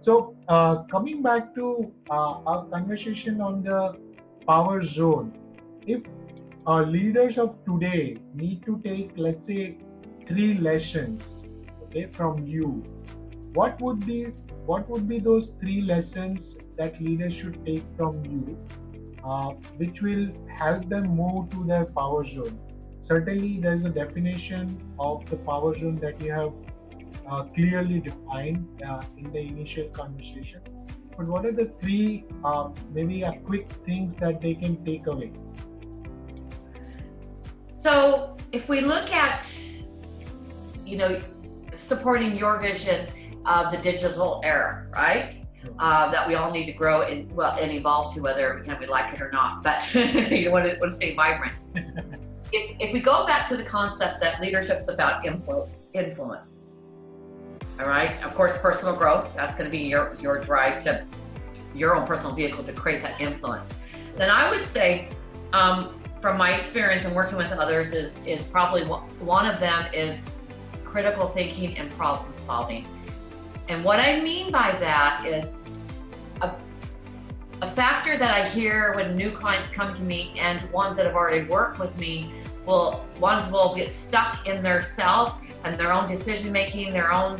So, coming back to our conversation on the power zone, if leaders of today need to take, let's say, three lessons, okay, from you, what would be what would be those three lessons that leaders should take from you, which will help them move to their power zone? Certainly, there is a definition of the power zone that you have clearly defined in the initial conversation. But what are the three, maybe a quick things that they can take away? So if we look at, you know, supporting your vision of the digital era, right? That we all need to grow and evolve to, whether we like it or not. But you want to stay vibrant. If we go back to the concept that leadership is about influence, all right. Of course, personal growth. That's going to be your drive to your own personal vehicle to create that influence. Then I would say, from my experience and working with others, is probably one of them is critical thinking and problem solving. And what I mean by that is a factor that I hear when new clients come to me and ones that have already worked with me ones will get stuck in themselves and their own decision making, their own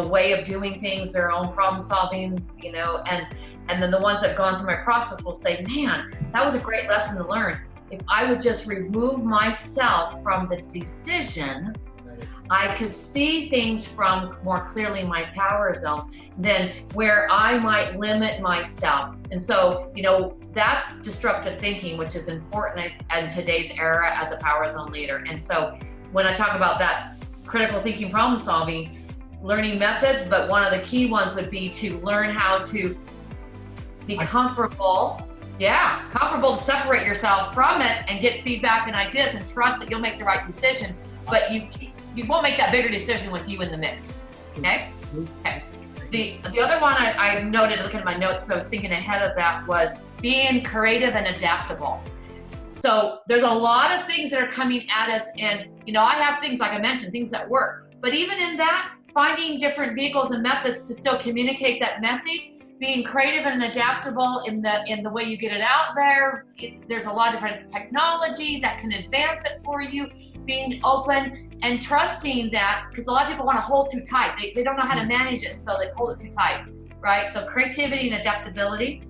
way of doing things, their own problem solving, and then the ones that have gone through my process will say, man, that was a great lesson to learn. If I would just remove myself from the decision, I could see things from more clearly my power zone than where I might limit myself. And so, that's disruptive thinking, which is important in today's era as a power zone leader. And so when I talk about that critical thinking, problem solving, learning methods, but one of the key ones would be to learn how to be comfortable to separate yourself from it and get feedback and ideas and trust that you'll make the right decision, but you won't make that bigger decision with you in the mix. Okay. The other one I noted, looking at my notes, so I was thinking ahead of that, was being creative and adaptable. So there's a lot of things that are coming at us, and I have things, like I mentioned, things that work, but even in that, finding different vehicles and methods to still communicate that message, being creative and adaptable in the way you get it out there. There's a lot of different technology that can advance it for you, being open and trusting that, because a lot of people want to hold too tight. They don't know how to manage it, so they hold it too tight, right? So creativity and adaptability.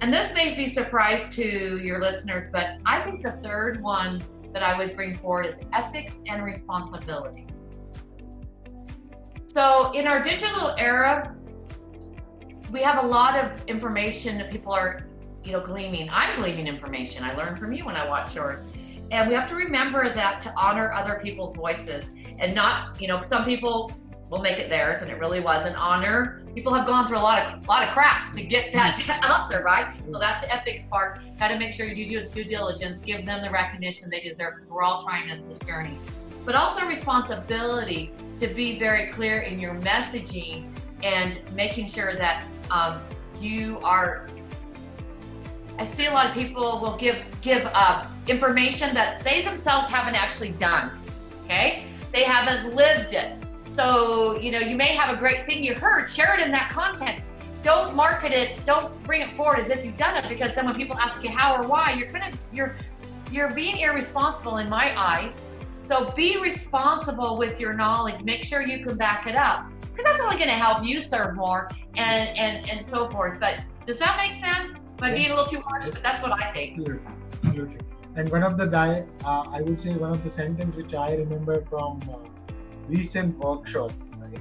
And this may be a surprise to your listeners, but I think the third one that I would bring forward is ethics and responsibility. So in our digital era, we have a lot of information that people are, gleaming. I'm gleaming information. I learn from you when I watch yours. And we have to remember that to honor other people's voices and not, some people will make it theirs and it really wasn't. Honor. People have gone through a lot of crap to get that out there, right? So that's the ethics part. Got to make sure you do due diligence, give them the recognition they deserve, because we're all trying this journey. But also responsibility to be very clear in your messaging and making sure that you are. I see a lot of people will give information that they themselves haven't actually done. Okay, they haven't lived it. So you may have a great thing you heard. Share it in that context. Don't market it. Don't bring it forward as if you've done it, because then when people ask you how or why, you're being irresponsible in my eyes. So be responsible with your knowledge. Make sure you can back it up, because that's only going to help you serve more and so forth. But does that make sense? Am I being a little too harsh? But that's what I think. Absolutely. And one of the I would say one of the sentences which I remember from recent workshop, right?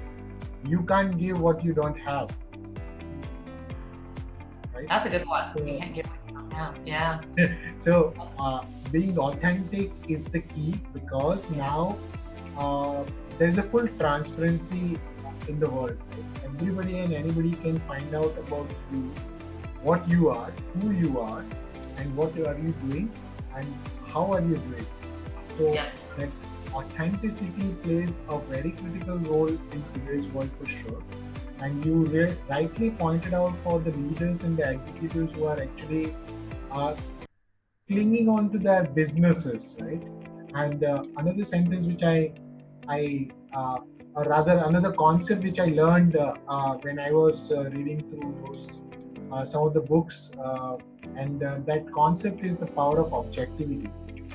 You can't give what you don't have. Right? That's a good one. So, you can't give what you don't have. Yeah. So being authentic is the key, because now there's a full transparency in the world. Right? Everybody and anybody can find out about you, what you are, who you are, and what are you doing, and how are you doing. So yes. That authenticity plays a very critical role in today's world for sure. And you rightly pointed out for the leaders and the executives who are actually clinging on to their businesses, right? And another sentence which I rather another concept which I learned when I was reading through those some of the books, and that concept is the power of objectivity,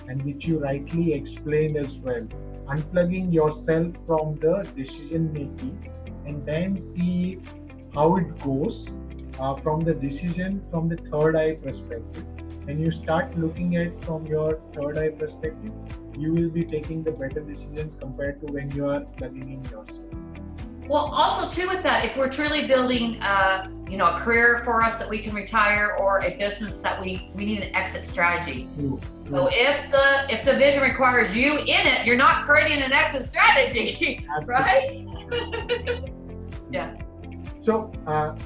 and which you rightly explained as well. Unplugging yourself from the decision making, and then see how it goes from the decision from the third eye perspective. When you start looking at from your third eye perspective, you will be taking the better decisions compared to when you are plugging in yourself. Well, also too with that, if we're truly building, a career for us that we can retire, or a business that we need an exit strategy. True. So if the vision requires you in it, you're not creating an exit strategy, right? Yeah. So,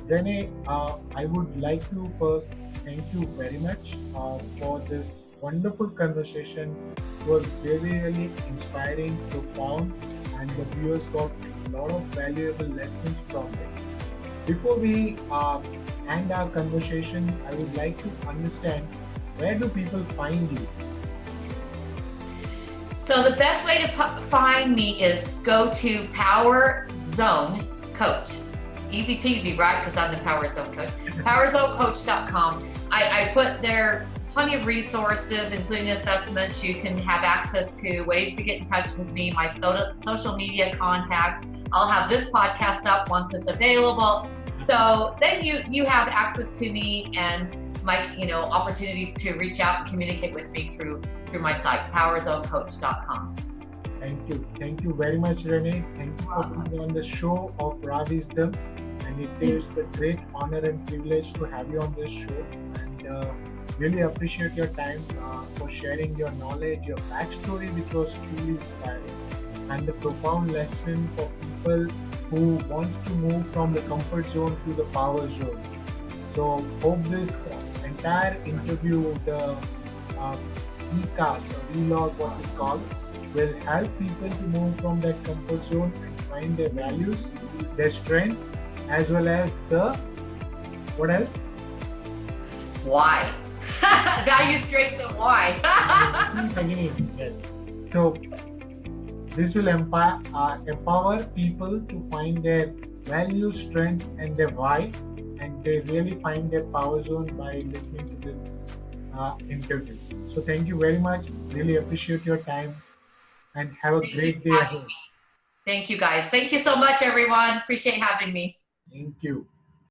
Renee, I would like to first thank you very much for this wonderful conversation. It was really, really inspiring, profound, and the viewers got a lot of valuable lessons from it. Before we end our conversation, I would like to understand, where do people find you? So the best way to find me is go to Power Zone Coach. Easy peasy, right? Because I'm the Power Zone Coach. PowerZoneCoach.com. I put there plenty of resources, including assessments. You can have access to ways to get in touch with me, my social media contact. I'll have this podcast up once it's available. So then you have access to me and my opportunities to reach out and communicate with me through my site, PowerZoneCoach.com. Thank you very much, Renee. Thank you for being on the show of Raw Wisdom, and it is a great honor and privilege to have you on this show. And really appreciate your time for sharing your knowledge, your backstory, which was truly inspiring, and the profound lesson for people who want to move from the comfort zone to the power zone. So hope this entire interview, the e-cast or vlog, what we call, will help people to move from that comfort zone and find their values, their strength, as well as the, what else? Why? Value, strengths, and why. Again, yes. So this will empower people to find their value, strength, and their why, and they really find their power zone by listening to this interview. So thank you very much. Really appreciate your time, and have a great day ahead. Thank you, guys. Thank you so much, everyone. Appreciate having me. Thank you.